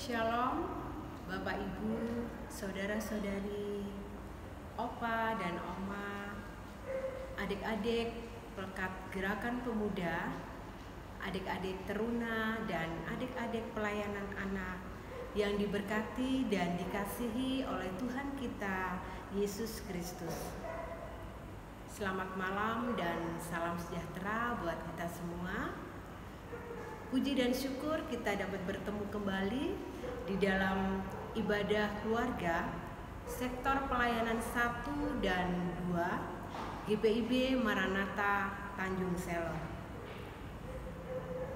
Shalom, Bapak Ibu, saudara-saudari, opa dan oma, adik-adik pelekat gerakan pemuda, adik-adik teruna dan adik-adik pelayanan anak yang diberkati dan dikasihi oleh Tuhan kita, Yesus Kristus. Selamat malam dan salam sejahtera buat kita semua. Puji dan syukur kita dapat bertemu kembali di dalam ibadah keluarga sektor pelayanan 1 dan 2 GPIB Maranatha Tanjung Selor.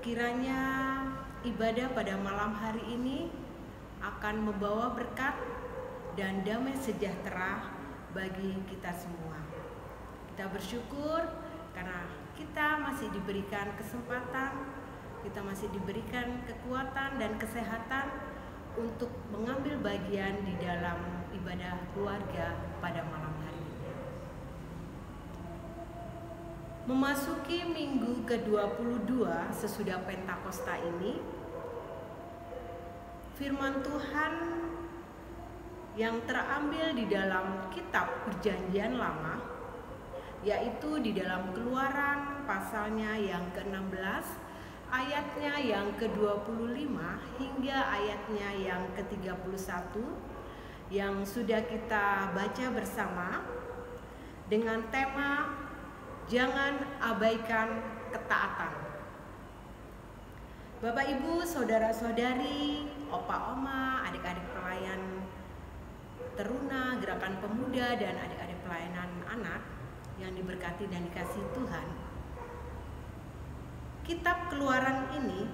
Kiranya ibadah pada malam hari ini akan membawa berkat dan damai sejahtera bagi kita semua. Kita bersyukur karena kita masih diberikan kesempatan, kita masih diberikan kekuatan dan kesehatan untuk mengambil bagian di dalam ibadah keluarga pada malam hari ini. Memasuki minggu ke-22 sesudah Pentakosta ini, firman Tuhan yang terambil di dalam kitab Perjanjian Lama, yaitu di dalam Keluaran pasalnya yang ke-16, ayatnya yang ke-25 hingga ayatnya yang ke-31 yang sudah kita baca bersama dengan tema jangan abaikan ketaatan. Bapak Ibu, saudara-saudari, opa oma, adik-adik pelayan teruna, gerakan pemuda dan adik-adik pelayanan anak yang diberkati dan dikasihi Tuhan. Kitab Keluaran ini,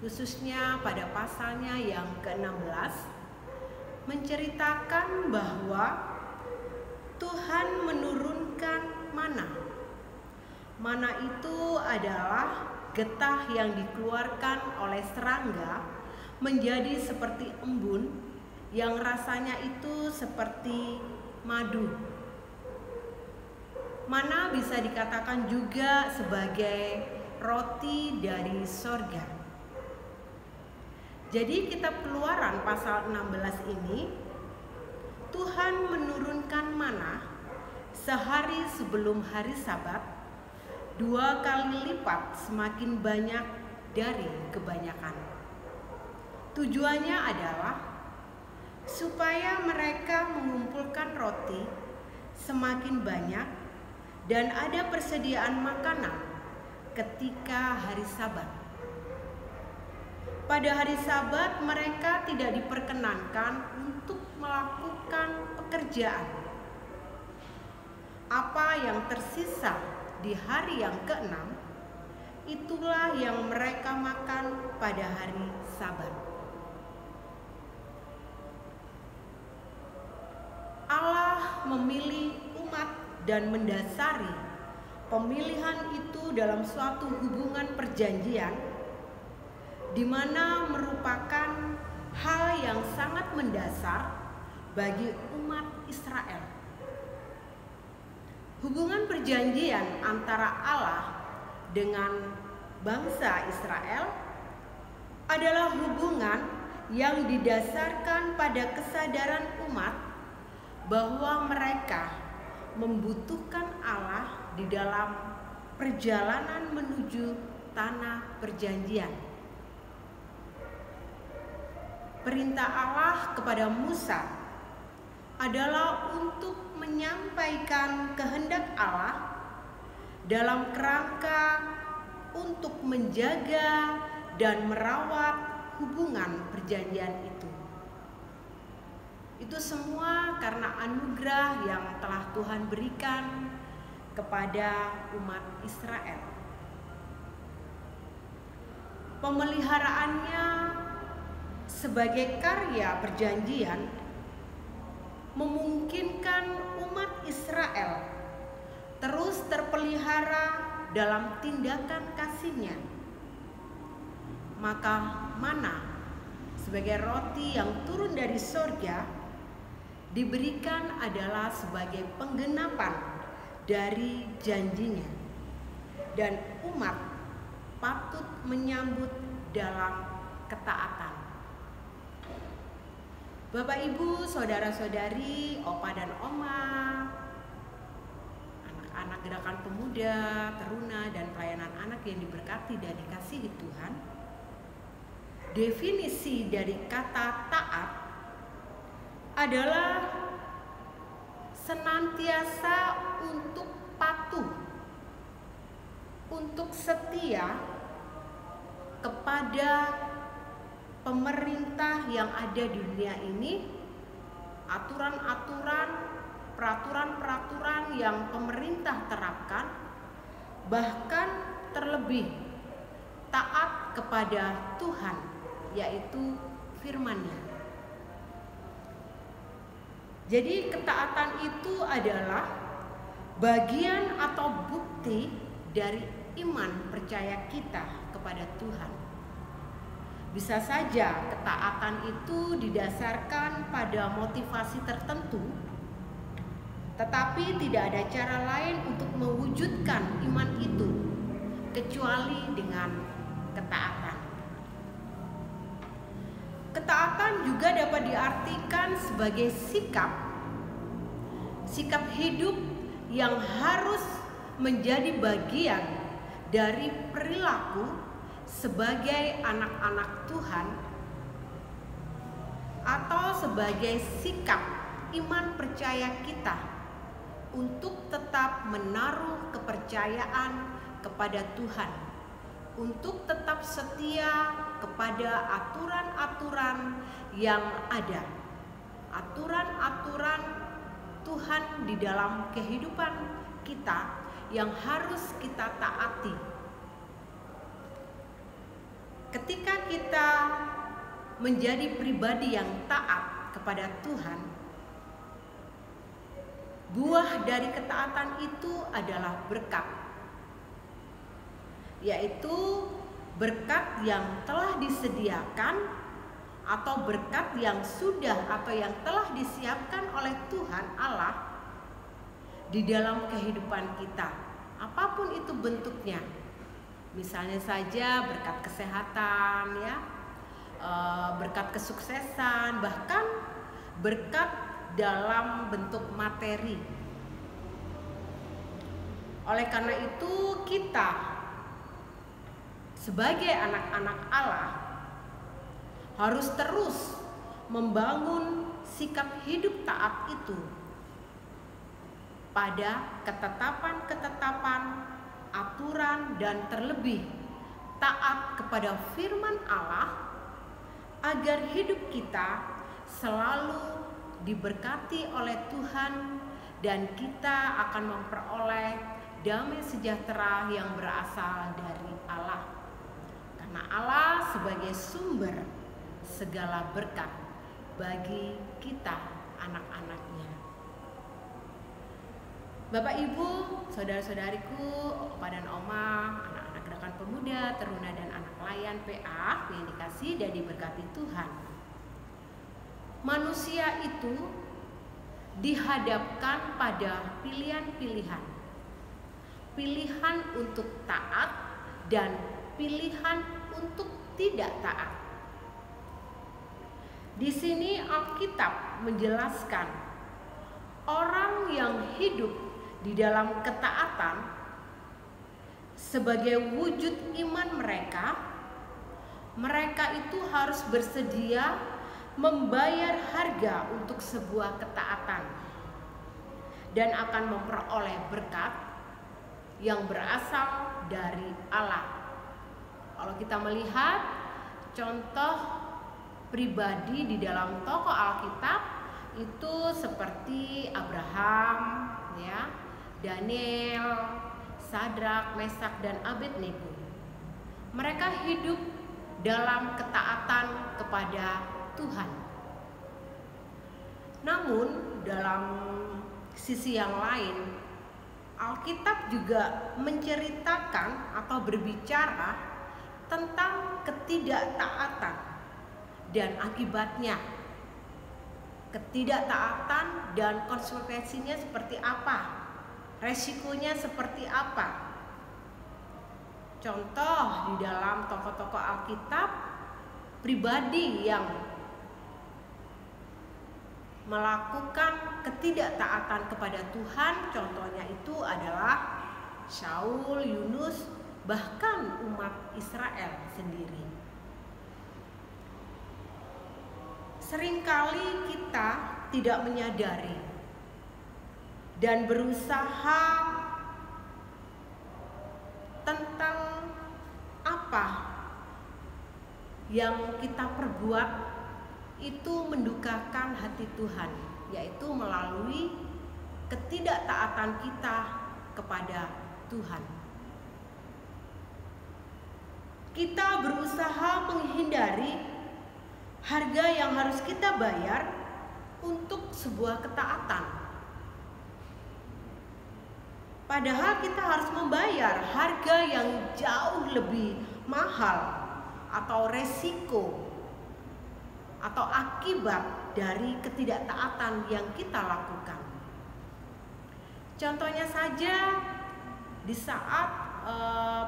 khususnya pada pasalnya yang ke-16, menceritakan bahwa Tuhan menurunkan mana. Mana itu adalah getah yang dikeluarkan oleh serangga menjadi seperti embun yang rasanya itu seperti madu. Mana bisa dikatakan juga sebagai roti dari sorga. Jadi kitab Keluaran pasal 16 ini, Tuhan menurunkan mana sehari sebelum hari Sabat, 2 kali lipat semakin banyak dari kebanyakan. Tujuannya adalah supaya mereka mengumpulkan roti semakin banyak dan ada persediaan makanan ketika hari Sabat. Pada hari Sabat mereka tidak diperkenankan untuk melakukan pekerjaan. Apa yang tersisa di hari yang ke-6, itulah yang mereka makan pada hari Sabat. Allah memilih umat dan mendasari pemilihan itu dalam suatu hubungan perjanjian, di mana merupakan hal yang sangat mendasar bagi umat Israel. Hubungan perjanjian antara Allah dengan bangsa Israel adalah hubungan yang didasarkan pada kesadaran umat bahwa mereka membutuhkan Allah di dalam perjalanan menuju tanah perjanjian. Perintah Allah kepada Musa adalah untuk menyampaikan kehendak Allah dalam kerangka untuk menjaga dan merawat hubungan perjanjian itu. Itu semua karena anugerah yang telah Tuhan berikan kepada umat Israel. Pemeliharaannya sebagai karya perjanjian memungkinkan umat Israel terus terpelihara dalam tindakan kasihnya. Maka mana sebagai roti yang turun dari sorga diberikan adalah sebagai penggenapan dari janjinya, dan umat patut menyambut dalam ketaatan. Bapak, Ibu, saudara-saudari, opa dan oma, anak-anak gerakan pemuda, teruna, dan pelayanan anak yang diberkati dan dikasihi Tuhan. Definisi dari kata taat adalah senantiasa untuk patuh, untuk setia kepada pemerintah yang ada di dunia ini, aturan-aturan, peraturan-peraturan yang pemerintah terapkan, bahkan terlebih taat kepada Tuhan, yaitu firman-Nya. Jadi ketaatan itu adalah bagian atau bukti dari iman percaya kita kepada Tuhan. Bisa saja ketaatan itu didasarkan pada motivasi tertentu, tetapi tidak ada cara lain untuk mewujudkan iman itu kecuali dengan ketaatan. Ketaatan juga dapat diartikan sebagai sikap hidup yang harus menjadi bagian dari perilaku sebagai anak-anak Tuhan, atau sebagai sikap iman percaya kita untuk tetap menaruh kepercayaan kepada Tuhan, untuk tetap setia kepada aturan-aturan yang ada, aturan-aturan Tuhan di dalam kehidupan kita yang harus kita taati. Ketika kita menjadi pribadi yang taat kepada Tuhan, buah dari ketaatan itu adalah berkat, yaitu berkat yang telah disediakan atau berkat yang sudah atau yang telah disiapkan oleh Tuhan Allah di dalam kehidupan kita, apapun itu bentuknya. Misalnya saja berkat kesehatan, ya, berkat kesuksesan, bahkan berkat dalam bentuk materi. Oleh karena itu kita sebagai anak-anak Allah harus terus membangun sikap hidup taat itu pada ketetapan-ketetapan, aturan, dan terlebih taat kepada firman Allah, agar hidup kita selalu diberkati oleh Tuhan dan kita akan memperoleh damai sejahtera yang berasal dari Allah. Karena Allah sebagai sumber segala berkat bagi kita anak-anaknya. Bapak, Ibu, saudara-saudariku, opa dan oma, anak-anak gerakan pemuda, teruna, dan anak pelayan PA yang dikasihi dan diberkati Tuhan. Manusia itu dihadapkan pada pilihan-pilihan. Pilihan untuk taat dan pilihan untuk tidak taat. Di sini Alkitab menjelaskan orang yang hidup di dalam ketaatan sebagai wujud iman mereka itu harus bersedia membayar harga untuk sebuah ketaatan dan akan memperoleh berkat yang berasal dari Allah. Kalau kita melihat contoh pribadi di dalam tokoh Alkitab itu seperti Abraham, ya, Daniel, Sadrak, Mesak, dan Abednego. Mereka hidup dalam ketaatan kepada Tuhan. Namun dalam sisi yang lain, Alkitab juga menceritakan atau berbicara tentang ketidaktaatan dan akibatnya. Ketidaktaatan dan konsekuensinya seperti apa? Resikonya seperti apa? Contoh di dalam tokoh-tokoh Alkitab, pribadi yang melakukan ketidaktaatan kepada Tuhan. Contohnya itu adalah Saul, Yunus, bahkan umat Israel sendiri. Seringkali kita tidak menyadari dan berusaha tentang apa yang kita perbuat itu mendukakan hati Tuhan, yaitu melalui ketidaktaatan kita kepada Tuhan. Kita berusaha menghindari harga yang harus kita bayar untuk sebuah ketaatan. Padahal kita harus membayar harga yang jauh lebih mahal atau resiko atau akibat dari ketidaktaatan yang kita lakukan. Contohnya saja di saat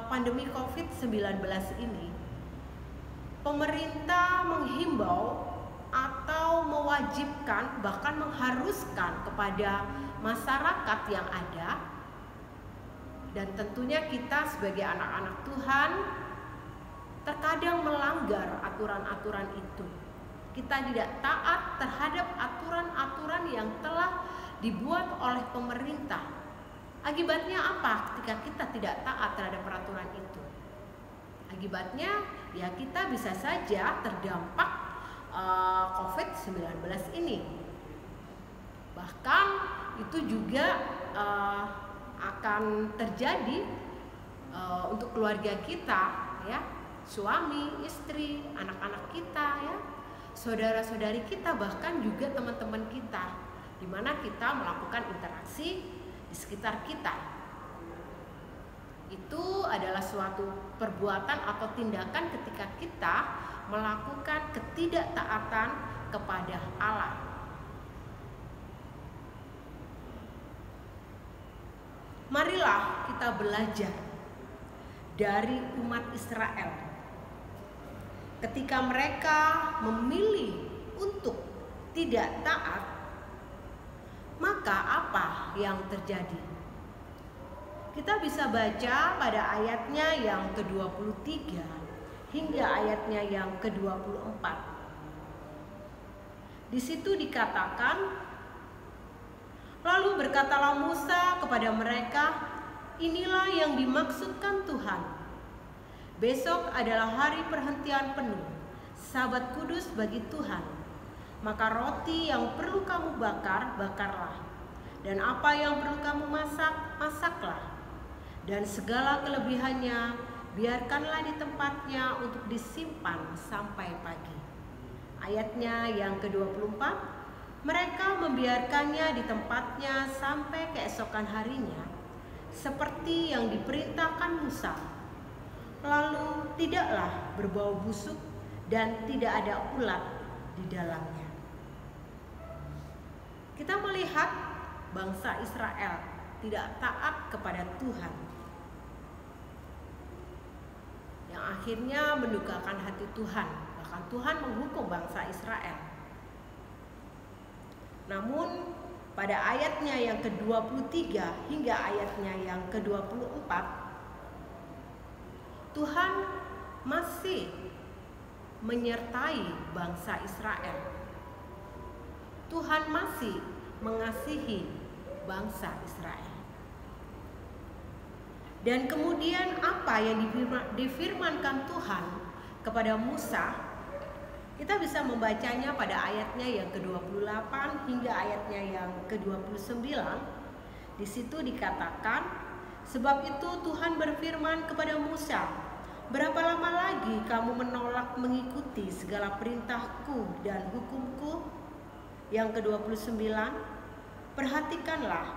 pandemi COVID-19 ini, pemerintah menghimbau atau mewajibkan, bahkan mengharuskan kepada masyarakat yang ada, dan tentunya kita sebagai anak-anak Tuhan terkadang melanggar aturan-aturan itu. Kita tidak taat terhadap aturan-aturan yang telah dibuat oleh pemerintah. Akibatnya apa ketika kita tidak taat terhadap peraturan itu? Akibatnya ya kita bisa saja terdampak COVID-19 ini. Bahkan itu juga akan terjadi untuk keluarga kita, ya, suami, istri, anak-anak kita, ya, saudara-saudari kita, bahkan juga teman-teman kita, di mana kita melakukan interaksi di sekitar kita. Itu adalah suatu perbuatan atau tindakan ketika kita melakukan ketidaktaatan kepada Allah. Marilah kita belajar dari umat Israel. Ketika mereka memilih untuk tidak taat, maka apa yang terjadi? Kita bisa baca pada ayatnya yang ke-23 hingga ayatnya yang ke-24. Di situ dikatakan, lalu berkatalah Musa kepada mereka, inilah yang dimaksudkan Tuhan. Besok adalah hari perhentian penuh, Sabat kudus bagi Tuhan. Maka roti yang perlu kamu bakar, bakarlah. Dan apa yang perlu kamu masak, masaklah. Dan segala kelebihannya biarkanlah di tempatnya untuk disimpan sampai pagi. Ayatnya yang ke-24, mereka membiarkannya di tempatnya sampai keesokan harinya, seperti yang diperintahkan Musa. Lalu tidaklah berbau busuk dan tidak ada ulat di dalamnya. Kita melihat bangsa Israel tidak taat kepada Tuhan, yang akhirnya mendukakan hati Tuhan. Bahkan Tuhan menghukum bangsa Israel. Namun pada ayatnya yang ke-23 hingga ayatnya yang ke-24, Tuhan masih menyertai bangsa Israel. Tuhan masih mengasihi bangsa Israel. Dan kemudian apa yang difirmankan Tuhan kepada Musa, kita bisa membacanya pada ayatnya yang ke-28 hingga ayatnya yang ke-29. Di situ dikatakan, sebab itu Tuhan berfirman kepada Musa, berapa lama lagi kamu menolak mengikuti segala perintahku dan hukumku? Yang ke-29, perhatikanlah,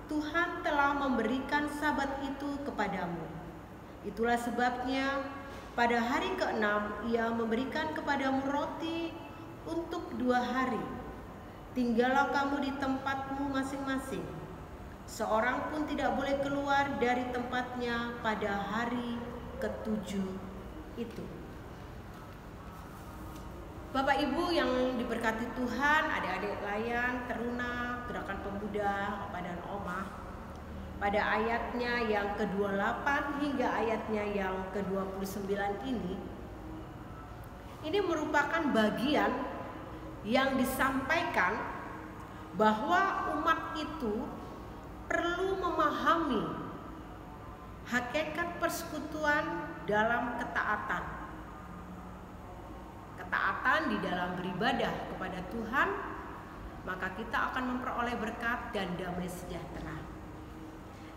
Tuhan telah memberikan Sabat itu kepadamu. Itulah sebabnya pada hari ke-6 ia memberikan kepadamu roti untuk 2 hari. Tinggallah kamu di tempatmu masing-masing. Seorang pun tidak boleh keluar dari tempatnya pada hari ke-7 itu. Bapak Ibu yang diberkati Tuhan, adik-adik layan, teruna, gerakan pemuda, Opa dan Oma, pada ayatnya yang ke-28 hingga ayatnya yang ke-29 ini merupakan bagian yang disampaikan bahwa umat itu perlu memahami hakikat persekutuan dalam ketaatan. Ketaatan di dalam beribadah kepada Tuhan, maka kita akan memperoleh berkat dan damai sejahtera.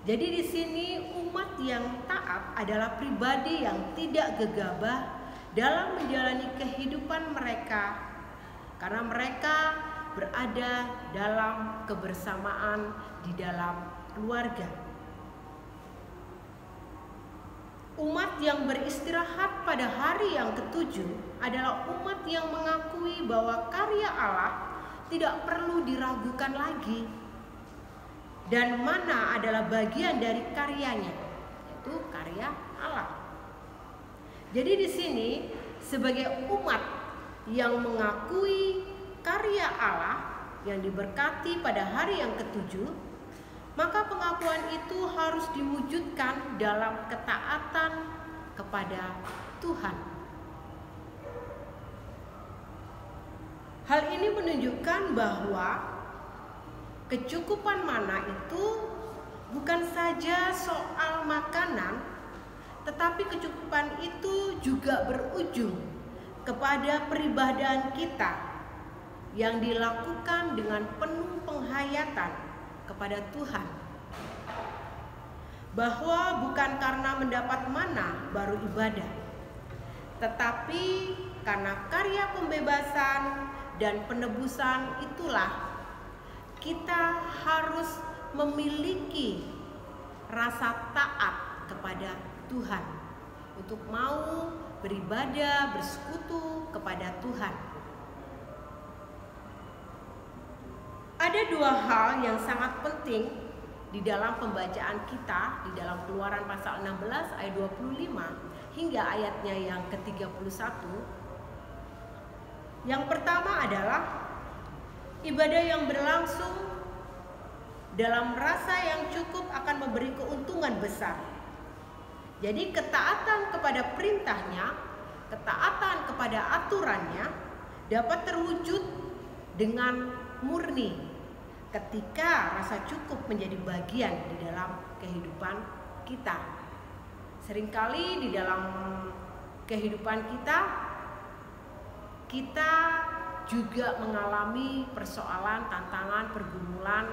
Jadi di sini umat yang taat adalah pribadi yang tidak gegabah dalam menjalani kehidupan mereka, karena mereka berada dalam kebersamaan di dalam keluarga. Umat yang beristirahat pada hari yang ke-7 adalah umat yang mengakui bahwa karya Allah tidak perlu diragukan lagi, dan mana adalah bagian dari karyanya, yaitu karya Allah. Jadi di sini sebagai umat yang mengakui karya Allah yang diberkati pada hari yang ke-7, maka pengakuan itu harus diwujudkan dalam ketaatan kepada Tuhan. Hal ini menunjukkan bahwa kecukupan mana itu bukan saja soal makanan, tetapi kecukupan itu juga berujung kepada peribadahan kita yang dilakukan dengan penuh penghayatan kepada Tuhan, bahwa bukan karena mendapat mana baru ibadah, tetapi karena karya pembebasan dan penebusan itulah kita harus memiliki rasa taat kepada Tuhan untuk mau beribadah, bersekutu kepada Tuhan. Ada dua hal yang sangat penting di dalam pembacaan kita di dalam Keluaran pasal 16 ayat 25 hingga ayatnya yang ke-31. Yang pertama adalah ibadah yang berlangsung dalam rasa yang cukup akan memberi keuntungan besar. Jadi ketaatan kepada perintahnya, ketaatan kepada aturannya dapat terwujud dengan murni ketika rasa cukup menjadi bagian di dalam kehidupan kita. Seringkali di dalam kehidupan kita juga mengalami persoalan, tantangan, pergumulan.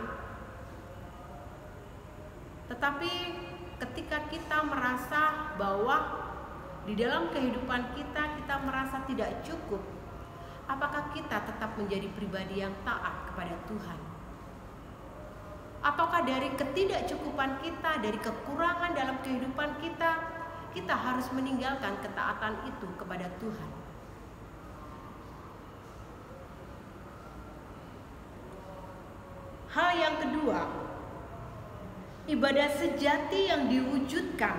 Tetapi ketika kita merasa bahwa di dalam kehidupan kita merasa tidak cukup, apakah kita tetap menjadi pribadi yang taat kepada Tuhan? Ataukah dari ketidakcukupan kita, dari kekurangan dalam kehidupan kita harus meninggalkan ketaatan itu kepada Tuhan? Hal yang kedua, ibadah sejati yang diwujudkan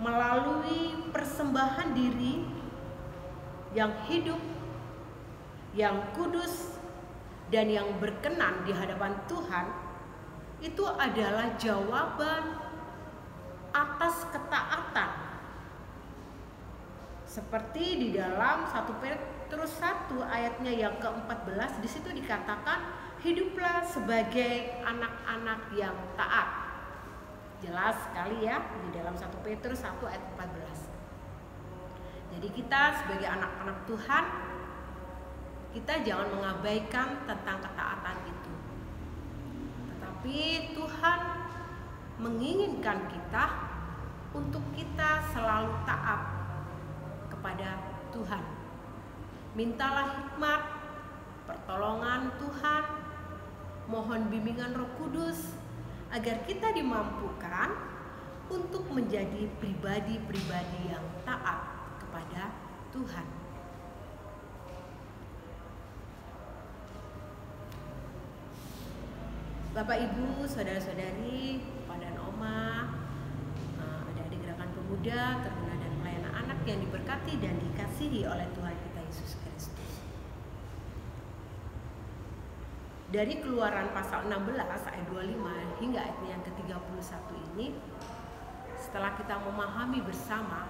melalui persembahan diri yang hidup, yang kudus, dan yang berkenan di hadapan Tuhan, itu adalah jawaban atas ketaatan. Seperti di dalam 1 Petrus 1 ayatnya yang ke-14, di situ dikatakan, hiduplah sebagai anak-anak yang taat. Jelas sekali ya di dalam 1 Petrus 1 ayat 14. Jadi kita sebagai anak-anak Tuhan, kita jangan mengabaikan tentang ketaatan itu. Tetapi Tuhan menginginkan kita untuk kita selalu taat kepada Tuhan. Mintalah hikmat, pertolongan Tuhan, mohon bimbingan Roh Kudus agar kita dimampukan untuk menjadi pribadi-pribadi yang taat kepada Tuhan. Bapak, Ibu, saudara-saudari, Opa dan Oma, adik-adik gerakan pemuda, teruna dan pelayanan anak yang diberkati dan dikasihi oleh Tuhan kita Yesus Kristus. Dari Keluaran pasal 16 ayat 25 hingga ayat yang ke-31 ini, setelah kita memahami bersama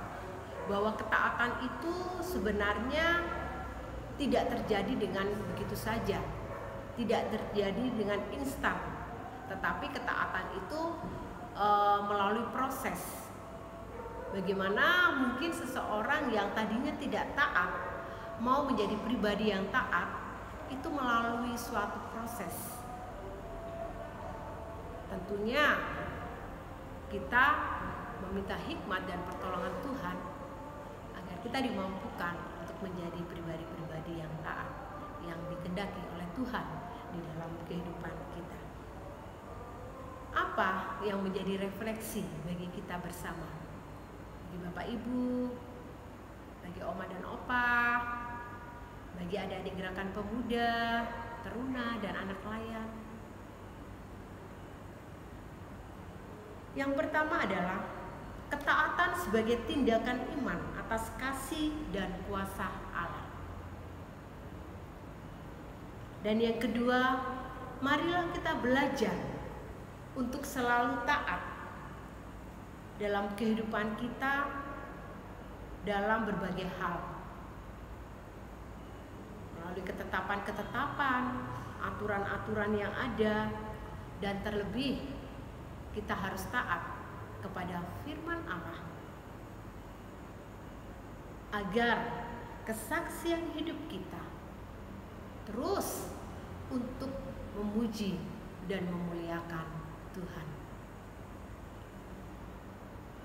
bahwa ketaatan itu sebenarnya tidak terjadi dengan begitu saja, tidak terjadi dengan instan, tetapi ketaatan itu melalui proses. Bagaimana mungkin seseorang yang tadinya tidak taat mau menjadi pribadi yang taat, itu melalui suatu proses. Tentunya kita meminta hikmat dan pertolongan Tuhan agar kita dimampukan untuk menjadi pribadi-pribadi yang taat, yang dikehendaki oleh Tuhan di dalam kehidupan kita. Apa yang menjadi refleksi bagi kita bersama? Bagi Bapak Ibu, bagi Oma dan Opa, bagi adik-adik gerakan pemuda, teruna, dan anak layan. Yang pertama adalah ketaatan sebagai tindakan iman atas kasih dan kuasa Allah. Dan yang kedua, marilah kita belajar untuk selalu taat dalam kehidupan kita dalam berbagai hal. Melalui ketetapan-ketetapan, aturan-aturan yang ada, dan terlebih kita harus taat kepada firman Allah agar kesaksian hidup kita terus untuk memuji dan memuliakan Tuhan.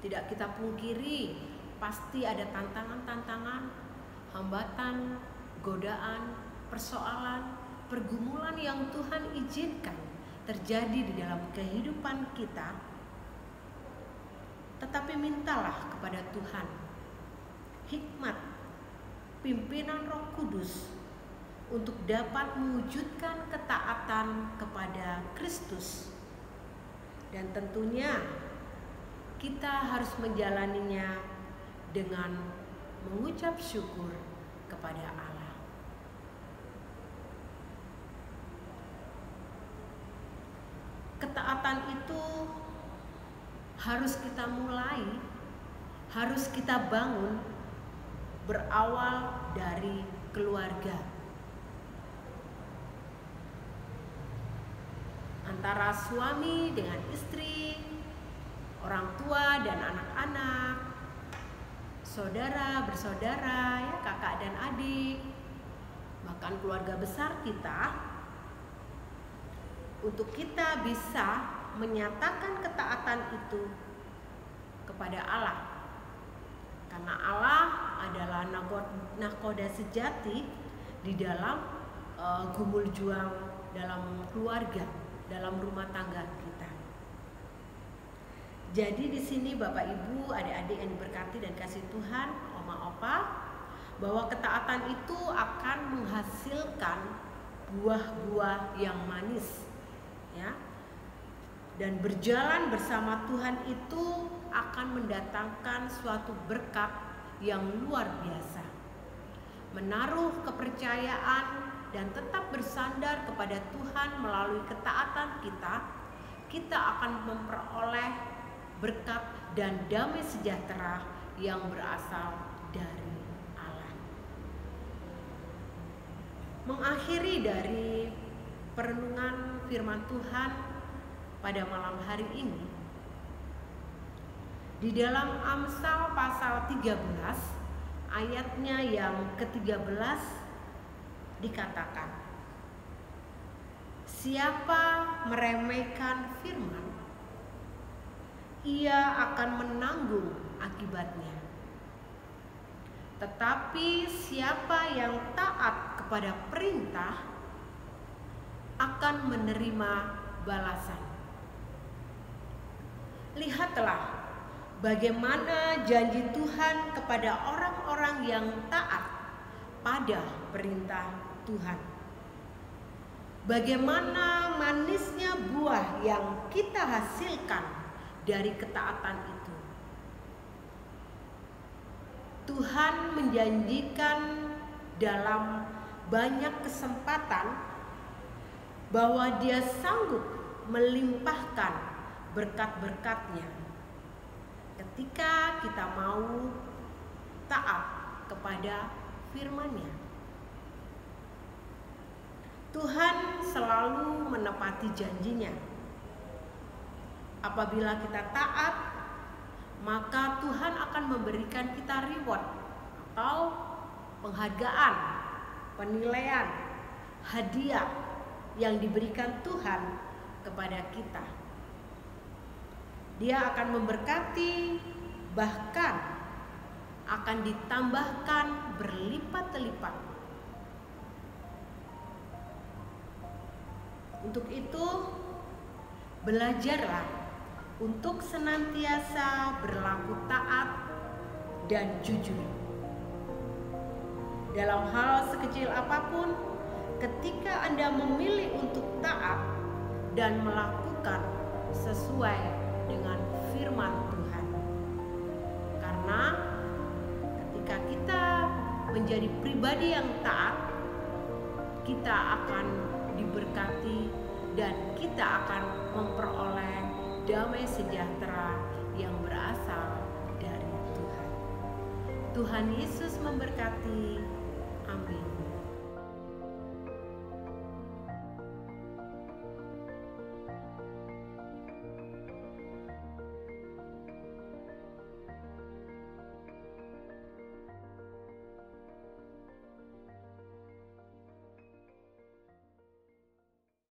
Tidak kita pungkiri, pasti ada tantangan-tantangan, hambatan, godaan, persoalan, pergumulan yang Tuhan izinkan terjadi di dalam kehidupan kita. Tetapi mintalah kepada Tuhan hikmat, pimpinan Roh Kudus untuk dapat mewujudkan ketaatan kepada Kristus. Dan tentunya kita harus menjalaninya dengan mengucap syukur kepada Allah. Ketaatan itu harus kita mulai, harus kita bangun berawal dari keluarga. Antara suami dengan istri, orang tua dan anak-anak, saudara bersaudara, ya, kakak dan adik, bahkan keluarga besar kita, untuk kita bisa menyatakan ketaatan itu kepada Allah. Karena Allah adalah nahkoda sejati di dalam gumul juang dalam keluarga, dalam rumah tangga kita. Jadi di sini Bapak Ibu, adik-adik yang diberkati dan kasih Tuhan, Oma Opa, bahwa ketaatan itu akan menghasilkan buah-buah yang manis, ya. Dan berjalan bersama Tuhan itu akan mendatangkan suatu berkat yang luar biasa. Menaruh kepercayaan dan tetap bersandar kepada Tuhan melalui ketaatan kita akan memperoleh berkat dan damai sejahtera yang berasal dari Allah. Mengakhiri dari perenungan firman Tuhan pada malam hari ini, di dalam Amsal pasal 13 ayatnya yang ke-13 dikatakan, siapa meremehkan firman, ia akan menanggung akibatnya. Tetapi siapa yang taat kepada perintah akan menerima balasan. Lihatlah bagaimana janji Tuhan kepada orang-orang yang taat pada perintah Tuhan. Bagaimana manisnya buah yang kita hasilkan dari ketaatan itu. Tuhan menjanjikan dalam banyak kesempatan bahwa Dia sanggup melimpahkan berkat-berkat-Nya ketika kita mau taat kepada firman-Nya. Tuhan selalu menepati janji-Nya. Apabila kita taat, maka Tuhan akan memberikan kita reward atau penghargaan, penilaian, hadiah yang diberikan Tuhan kepada kita. Dia akan memberkati, bahkan akan ditambahkan berlipat-lipat. Untuk itu, belajarlah untuk senantiasa berlaku taat dan jujur. Dalam hal sekecil apapun, ketika Anda memilih untuk taat dan melakukan sesuai dengan firman Tuhan. Karena ketika kita menjadi pribadi yang taat, kita akan diberkati dan kita akan memperoleh damai sejahtera yang berasal dari Tuhan. Tuhan Yesus memberkati. Amin.